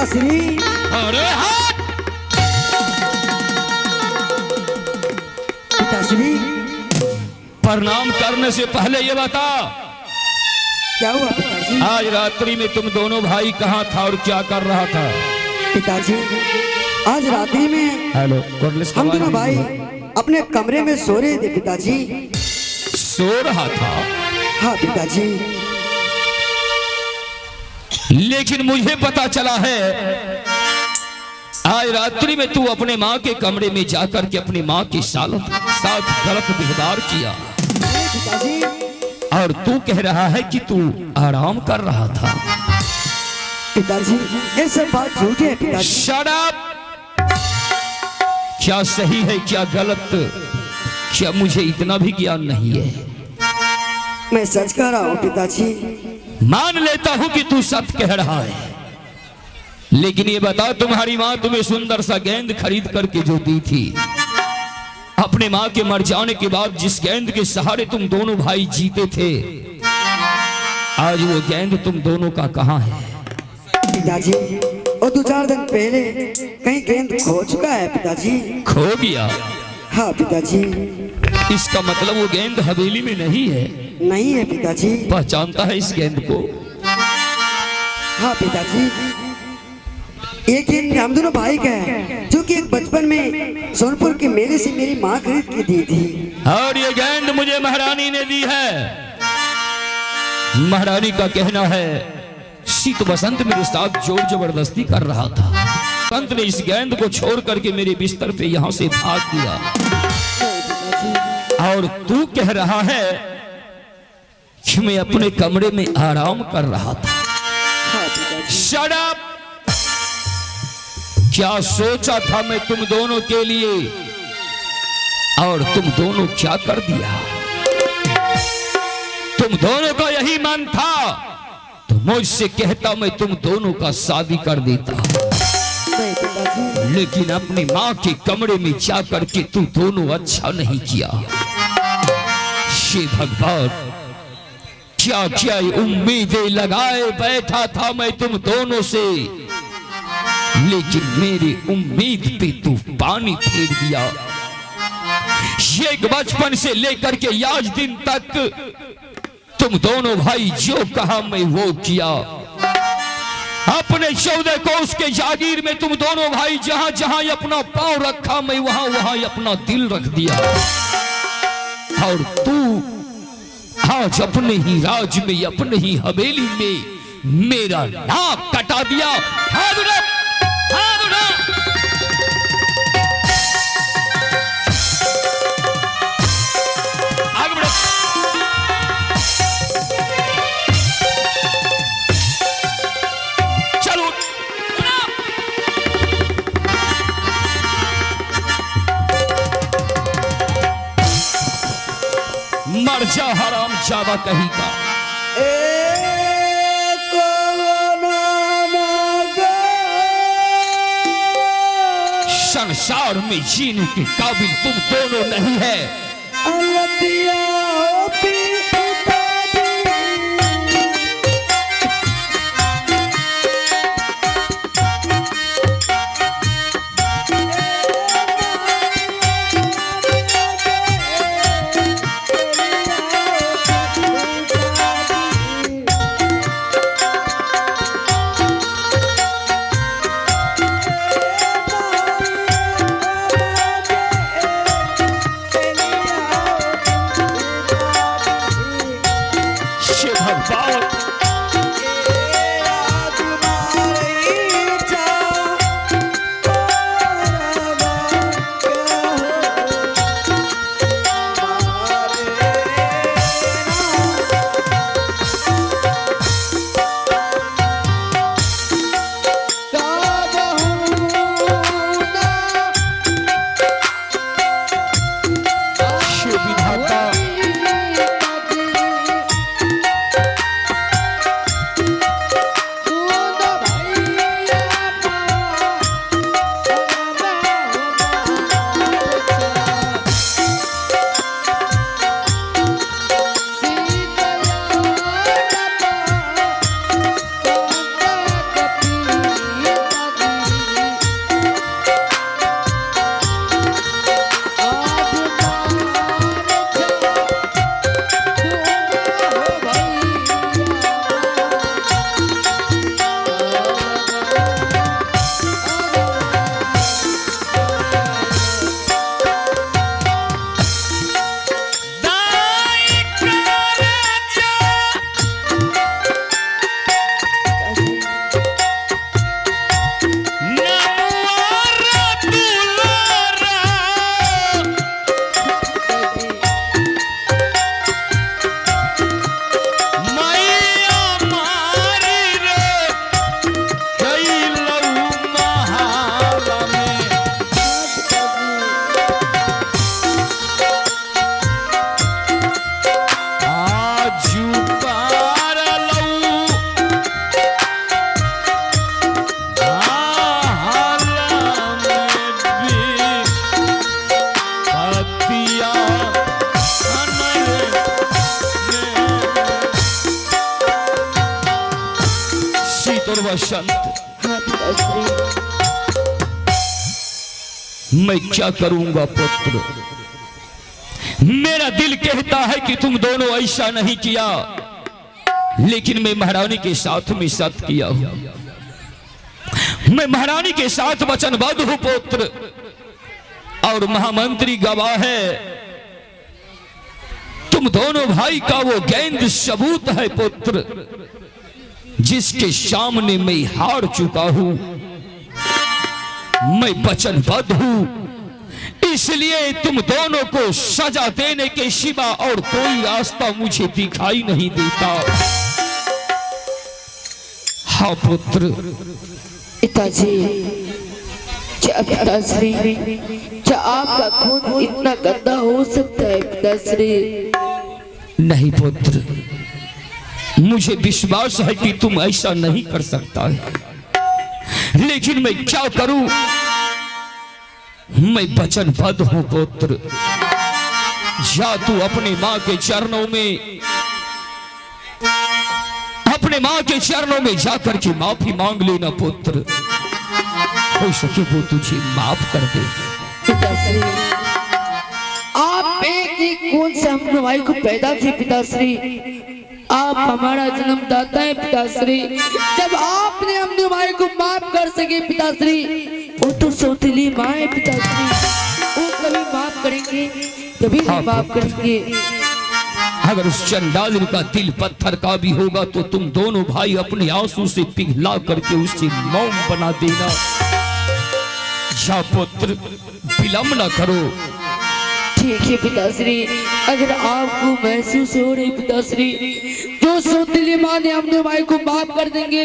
पिताश्री। अरे हट! पिताश्री प्रणाम करने से पहले ये बता, क्या हुआ पिताजी? आज रात्रि में तुम दोनों भाई कहाँ था और क्या कर रहा था? पिताजी आज रात्रि में हेलो, हम दोनों भाई अपने कमरे में सो रहे थे पिताजी। सो रहा था? हाँ पिताजी। लेकिन मुझे पता चला है आज रात्रि में तू अपने माँ के कमरे में जाकर के अपनी माँ के साथ गलत व्यवहार किया पिताजी और तू कह रहा है कि तू आराम कर रहा था। पिताजी ये सब बात झूठी है पिताजी। Shut up! क्या सही है क्या गलत, क्या मुझे इतना भी ज्ञान नहीं है? मैं सच कह रहा हूँ पिताजी। मान लेता हूं कि तू सत्य कह रहा है, लेकिन ये बता, तुम्हारी माँ तुम्हें सुंदर सा गेंद खरीद करके जो दी थी, अपने माँ के मर जाने के बाद जिस गेंद के सहारे तुम दोनों भाई जीते थे, आज वो गेंद तुम दोनों का कहाँ है? पिताजी और 2-4 दिन पहले कहीं गेंद खो चुका है पिताजी। खो गया? हाँ पिताजी। इसका मतलब वो गेंद हवेली में नहीं है? नहीं है पिताजी। पहचानता है इस गेंद को? हाँ पिताजी ये गेंद हम दोनों भाई का है, जो कि एक बचपन में सोनपुर के मेले से मेरी माँ खरीद के दी थी। और ये गेंद मुझे महारानी ने दी है। महारानी का कहना है शीत बसंत मेरे साथ जोर जबरदस्ती कर रहा था, बसंत ने इस गेंद को छोड़ करके मेरे बिस्तर पे यहाँ से भाग दिया, और तू कह रहा है कि मैं अपने कमरे में आराम कर रहा था। Shut up! क्या सोचा था मैं तुम दोनों के लिए, और तुम दोनों क्या कर दिया? तुम दोनों का यही मन था तो मुझसे कहता मैं तुम दोनों का शादी कर देता, लेकिन अपनी माँ के कमरे में जाकर के तू दोनों अच्छा नहीं किया। हे भगवान, क्या क्या उम्मीदें लगाए बैठा था मैं तुम दोनों से, लेकिन मेरी उम्मीद पे तू पानी फेर दिया। ये बचपन से लेकर के आज दिन तक तुम दोनों भाई जो कहा मैं वो किया। अपने 14 कोस के जागीर में तुम दोनों भाई जहां जहां अपना पांव रखा मैं वहां वहां अपना दिल रख दिया, और तू आज अपने ही राज में अपने ही हवेली में मेरा नाक कटा दिया। मर जा हराम जादा कहीं का। संसार में जीने के काबिल तुम दोनों नहीं है। बसंत, हाँ पिताश्री। मैं क्या करूंगा पुत्र? मेरा दिल कहता है कि तुम दोनों ऐसा नहीं किया, लेकिन मैं महारानी के साथ में सत्य किया हूं। मैं महारानी के साथ वचनबद्ध हूं पुत्र, और महामंत्री गवाह है। तुम दोनों भाई का वो गेंद सबूत है पुत्र, जिसके सामने मैं हार चुका हूं। मैं वचनबद्ध हूं, इसलिए तुम दोनों को सजा देने के सिवा और कोई रास्ता मुझे दिखाई नहीं देता। हाँ पुत्र। पिताजी, क्या पिताश्री, क्या आपका खून इतना गंदा हो सकता है पिताश्री? नहीं पुत्र, मुझे विश्वास है कि तुम ऐसा नहीं कर सकता है, लेकिन मैं क्या करूं? मैं वचनबद्ध हूं पुत्र। जा तू अपने मां के चरणों में, अपने मां के चरणों में जाकर के माफी मांग लेना पुत्र। हो सके वो तुझे माफ कर दे। पिताश्री, आप एक ही खून से हम भाई को पैदा थे पिताश्री। आप हमारा जन्मदाता है पिताश्री। जब आपने हमने भाई को माफ कर सके पिताश्री, वो तो सौतेली माँ है पिताश्री, वो कभी माफ करेंगे? कभी नहीं माफ करेंगे। अगर उस चंडाल का दिल पत्थर का भी होगा तो तुम दोनों भाई अपने आंसू से पिघला करके उसे मौन बना देना। जा पुत्र, विलंब न करो। ठीक है पिताश्री, अगर आपको महसूस हो रही पिताश्री, जो सौतेली माँ ने हमने भाई को माफ कर देंगे,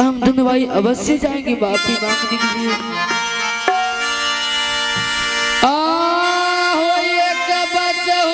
हम दोनों भाई अवश्य जाएंगे माफी मांगने के लिए। आहो एक बच हो,